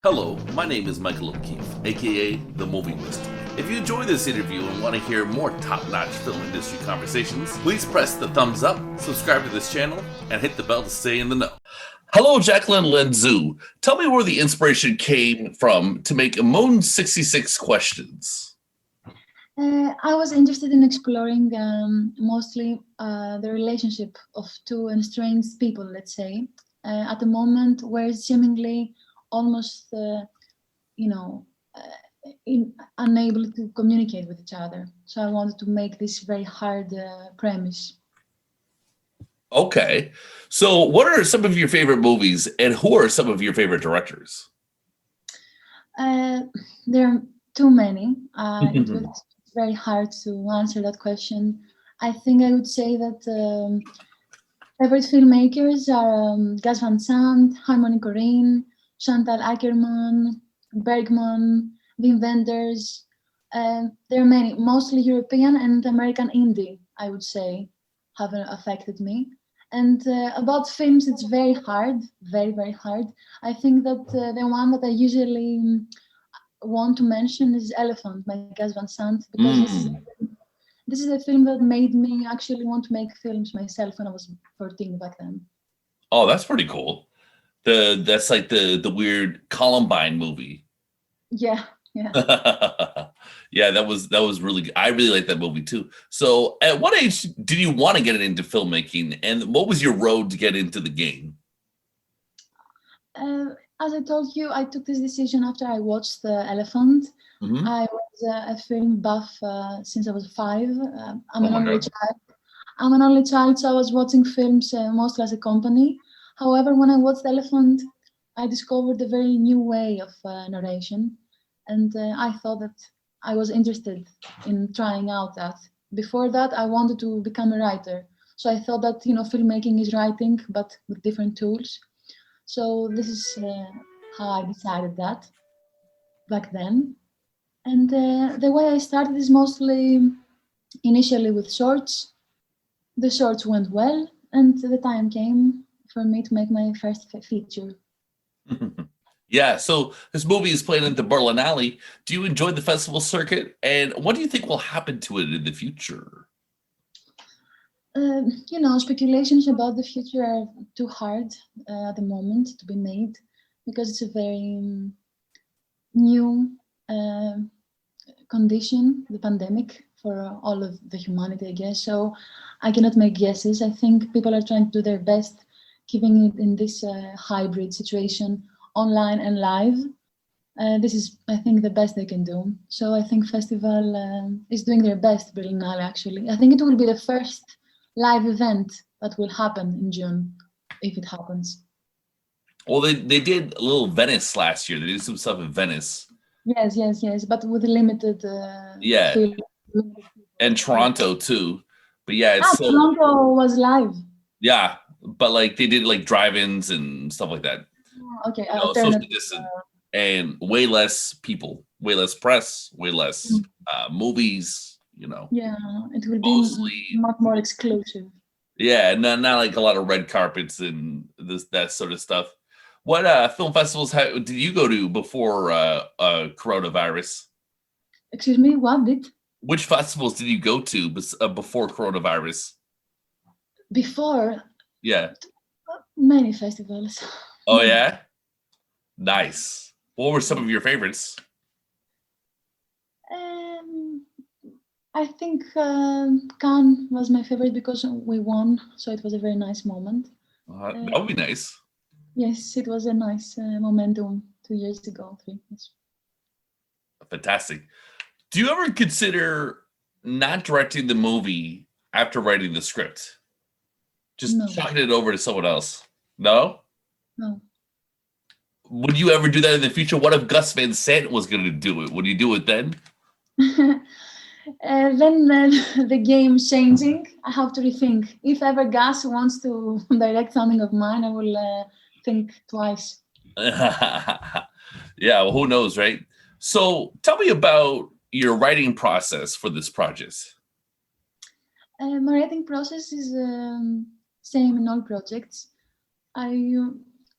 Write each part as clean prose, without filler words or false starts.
Hello, my name is Michael O'Keefe, aka The Movie Wist. If you enjoy this interview and want to hear more top-notch film industry conversations, please press the thumbs up, subscribe to this channel, and hit the bell to stay in the know. Hello, Jacqueline Lentzou. Tell me where the inspiration came from to make Moon 66 Questions. I was interested in exploring mostly the relationship of two estranged people, let's say, at a moment where seemingly almost, unable to communicate with each other. So I wanted to make this very hard premise. Okay. So what are some of your favorite movies and who are some of your favorite directors? There are too many. It was very hard to answer that question. I think I would say that favorite filmmakers are Gus Van Sant, Harmony Korine, Chantal Akerman, Bergman, Wim Wenders. There are many, mostly European and American indie, I would say, have affected me. And about films, it's very hard, very, very hard. I think that the one that I usually want to mention is Elephant by Gus Van Sant, because this is a film that made me actually want to make films myself when I was 14 back then. Oh, that's pretty cool. That's like the weird Columbine movie. Yeah. Yeah, that was really good. I really like that movie too. So at what age did you want to get into filmmaking, and what was your road to get into the game? As I told you, I took this decision after I watched The Elephant. I was a film buff since I was 5. I'm an only child. I'm an only child, so I was watching films mostly as a company. However, when I watched Elephant, I discovered a very new way of narration, and I thought that I was interested in trying out that. Before that, I wanted to become a writer, so I thought that filmmaking is writing, but with different tools. So this is how I decided that back then. And the way I started is mostly initially with shorts. The shorts went well, and the time came for me to make my first feature. Yeah, so this movie is playing at the Berlinale. Do you enjoy the festival circuit, and what do you think will happen to it in the future? Speculations about the future are too hard at the moment to be made, because it's a very new condition, the pandemic, for all of the humanity, I guess. So I cannot make guesses. I think people are trying to do their best, keeping it in this hybrid situation, online and live. This is, I think, the best they can do. So I think festival is doing their best, Berlinale, actually. I think it will be the first live event that will happen in June, if it happens. Well, they did a little Venice last year. They did some stuff in Venice. Yes, but with limited film. And Toronto too. But yeah, Toronto was live. Yeah, but like they did like drive-ins and stuff like that. Okay, social distance, and way less people, way less press, way less movies. Yeah, it will be much more exclusive. Yeah, not like a lot of red carpets and that sort of stuff. What film festivals did you go to before coronavirus? Excuse me, what did? Which festivals did you go to before coronavirus? Before? Yeah. Many festivals. Oh, yeah? Nice. What were some of your favorites? I think Cannes was my favorite because we won, so it was a very nice moment. That would be nice. Yes, it was a nice momentum 2 years ago, 3 years. Fantastic. Do you ever consider not directing the movie after writing the script? Just chucking it over to someone else? No? No. Would you ever do that in the future? What if Gus Van Sant was going to do it? Would you do it then? Then the game's changing. I have to rethink. If ever Gus wants to direct something of mine, I will think twice. Yeah, well, who knows, right? So tell me about your writing process for this project. My writing process is same in all projects. I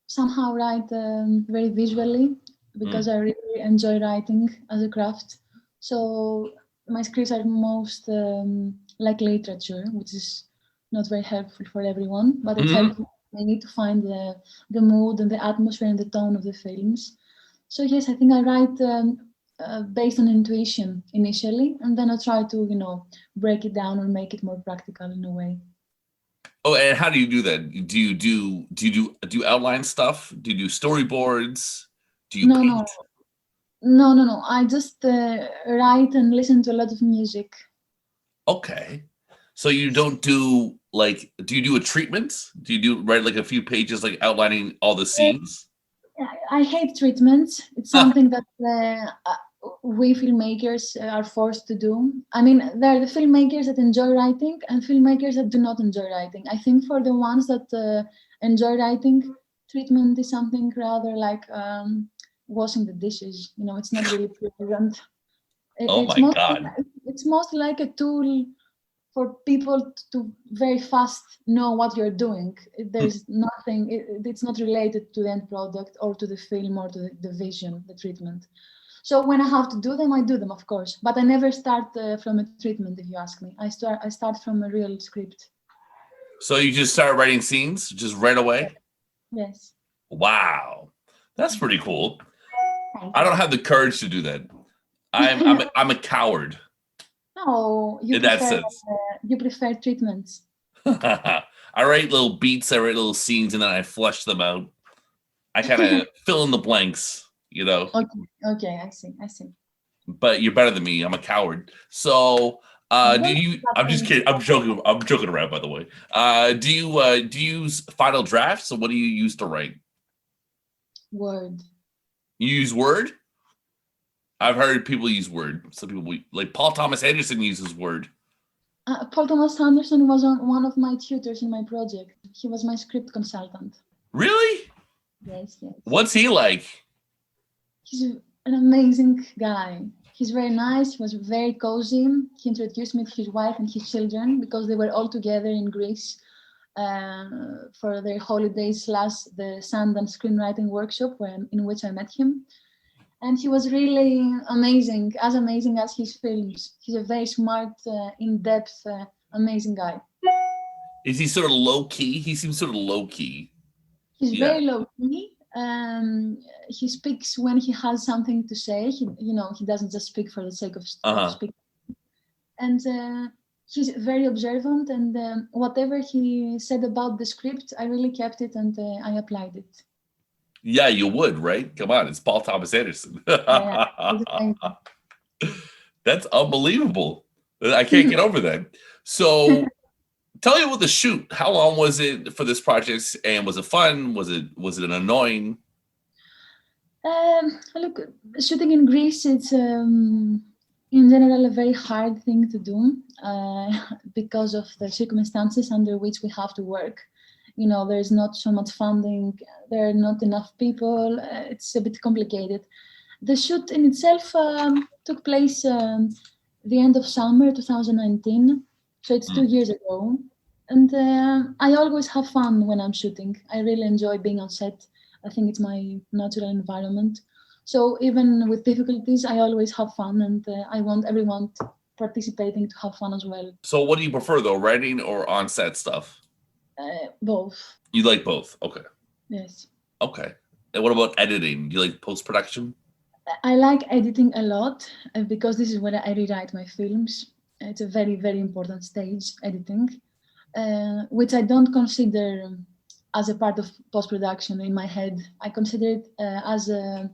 somehow write very visually. because I really enjoy writing as a craft. So my scripts are most like literature, which is not very helpful for everyone, but it helps me. I need to find the mood and the atmosphere and the tone of the films. So yes, I think I write based on intuition initially, and then I try to, break it down or make it more practical in a way. Oh, and how do you do that? Do you outline stuff? Do you do storyboards? Do you No, paint? no. I just write and listen to a lot of music. Okay. So you don't do do you do a treatment? Do you write like a few pages like outlining all the scenes? I hate treatments. It's something that we filmmakers are forced to do. I mean, there are the filmmakers that enjoy writing and filmmakers that do not enjoy writing. I think for the ones that enjoy writing, treatment is something rather like washing the dishes. It's not really pleasant. Oh It's my most God. it's most like a tool for people to very fast know what you're doing. There's nothing, it's not related to the end product or to the film or to the vision, the treatment. So when I have to do them, I do them, of course. But I never start from a treatment, if you ask me. I start from a real script. So you just start writing scenes just right away? Yes. Wow. That's pretty cool. Thank I you. don't have the courage to do that. I'm a coward. No, In that sense. you prefer treatments. I write little beats, I write little scenes, and then I flesh them out. I kind of fill in the blanks, Okay, I see. But you're better than me. I'm a coward. So, do you? I'm just kidding. I'm joking. I'm joking around, by the way. Do you use Final Draft? So, what do you use to write? Word. You use Word? I've heard people use Word. Some people like Paul Thomas Anderson uses Word. Paul Thomas Anderson was one of my tutors in my project. He was my script consultant. Really? Yes. What's he like? He's an amazing guy. He's very nice. He was very cozy. He introduced me to his wife and his children because they were all together in Greece for their holidays / the Sundance screenwriting workshop in which I met him. And he was really amazing as his films. He's a very smart, in-depth, amazing guy. Is he sort of low key? He seems sort of low key. He's very low key. He speaks when he has something to say. He doesn't just speak for the sake of speaking. And he's very observant. And whatever he said about the script, I really kept it and I applied it. Yeah, you would, right? Come on, it's Paul Thomas Anderson. That's unbelievable. I can't get over that. So, tell me about the shoot. How long was it for this project, and was it fun? Was it an annoying? Look, shooting in Greece, it's in general a very hard thing to do because of the circumstances under which we have to work. There's not so much funding, there are not enough people, it's a bit complicated. The shoot in itself took place the end of summer 2019, so it's 2 years ago. And I always have fun when I'm shooting. I really enjoy being on set. I think it's my natural environment. So even with difficulties, I always have fun, and I want everyone participating to have fun as well. So what do you prefer, though, writing or on-set stuff? Both. You like both? Okay. Yes. Okay. And what about editing? Do you like post-production? I like editing a lot because this is where I rewrite my films. It's a very, very important stage, editing, which I don't consider as a part of post-production in my head. I consider it as a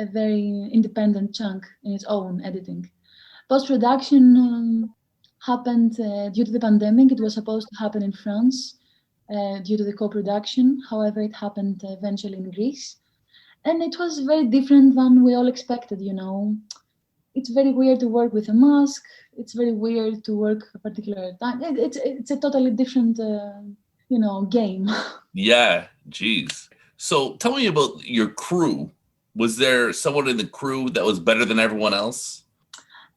very independent chunk in its own, editing. Post-production happened due to the pandemic. It was supposed to happen in France due to the co-production. However, it happened eventually in Greece. And it was very different than we all expected, It's very weird to work with a mask. It's very weird to work a particular time. It's a totally different, game. Yeah, geez. So tell me about your crew. Was there someone in the crew that was better than everyone else?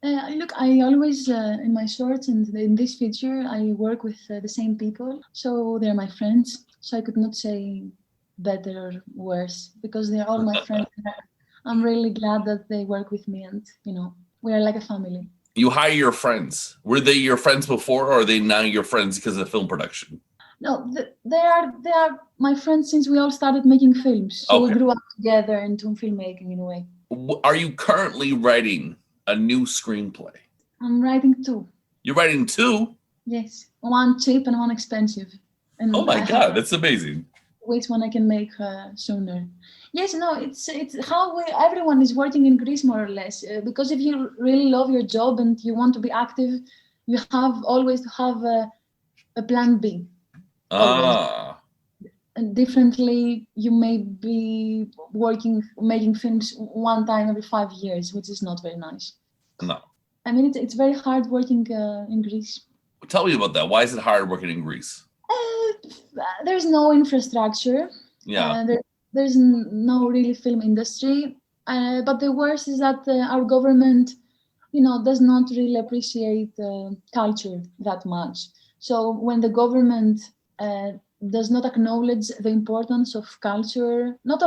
Look, I always, in my shorts and in this feature, I work with the same people. So they're my friends. So I could not say better or worse because they're all my friends. I'm really glad that they work with me, and we are like a family. You hire your friends. Were they your friends before, or are they now your friends because of film production? No, they are my friends since we all started making films. So we grew up together into filmmaking in a way. Are you currently writing a new screenplay? I'm writing 2. You're writing 2? Yes, one cheap and one expensive. And oh my God, that's amazing. Which one I can make sooner? Yes, no, it's how everyone is working in Greece more or less. Because if you really love your job and you want to be active, you have always to have a plan B. And differently, you may be making films one time every 5 years, which is not very nice. No. I mean, it's very hard working in Greece. Tell me about that. Why is it hard working in Greece? There's no infrastructure. Yeah. There's no really film industry. But the worst is that our government, does not really appreciate culture that much. So when the government does not acknowledge the importance of culture, not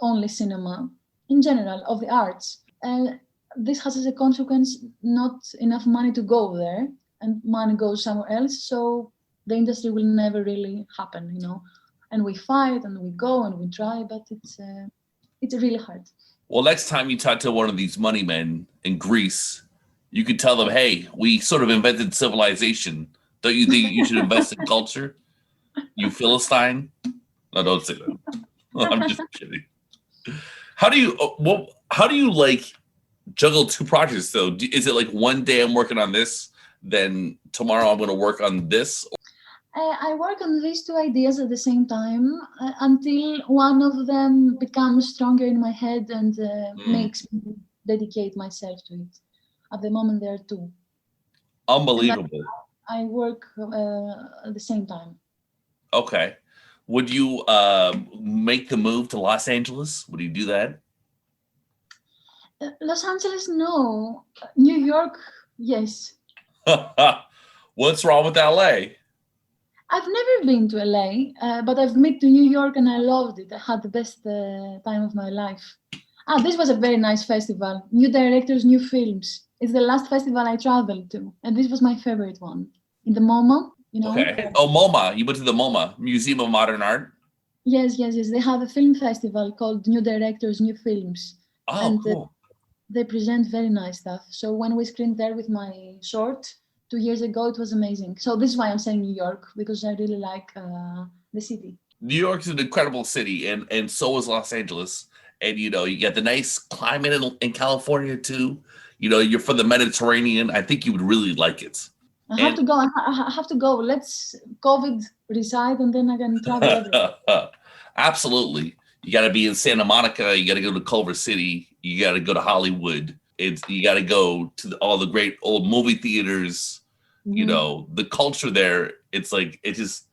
only cinema, in general, of the arts, this has as a consequence not enough money to go there, and money goes somewhere else. So the industry will never really happen, And we fight and we go and we try, but it's really hard. Well, next time you talk to one of these money men in Greece, you could tell them, hey, we sort of invented civilization. Don't you think you should invest in culture? You Philistine? No, don't say that. I'm just kidding. How do you like juggle 2 projects though? Is it like one day I'm working on this, then tomorrow I'm going to work on this? I work on these 2 ideas at the same time until one of them becomes stronger in my head and makes me dedicate myself to it. At the moment, there are 2. Unbelievable. I work at the same time. Okay. Would you make the move to Los Angeles? Would you do that? Los Angeles, no. New York, yes. What's wrong with LA? I've never been to LA, but I've been to New York and I loved it. I had the best time of my life. This was a very nice festival. New directors, new films. It's the last festival I traveled to, and this was my favorite one. In the MoMA, Okay. Oh, MoMA. You went to the MoMA, Museum of Modern Art? Yes. They have a film festival called New Directors, New Films. Oh, and cool. They present very nice stuff. So when we screened there with my short 2 years ago, it was amazing. So this is why I'm saying New York, because I really like the city. New York is an incredible city, and so is Los Angeles. And, you get the nice climate in California, too. You're from the Mediterranean. I think you would really like it. I have to go. I have to go. Let's COVID reside, and then I can travel everywhere. Absolutely. You got to be in Santa Monica. You got to go to Culver City. You got to go to Hollywood. You got to go to all the great old movie theaters. Mm-hmm. The culture there. It's like just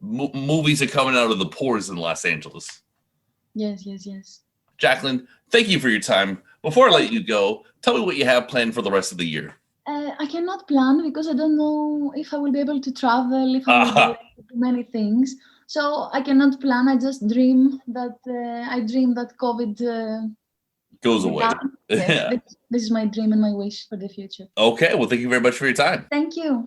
movies are coming out of the pores in Los Angeles. Yes. Jacqueline, thank you for your time. Before I let you go, tell me what you have planned for the rest of the year. I cannot plan because I don't know if I will be able to travel, if I will be able to do many things. So I cannot plan. I just dream that COVID goes away. Yes, this is my dream and my wish for the future. Okay. Well, thank you very much for your time. Thank you.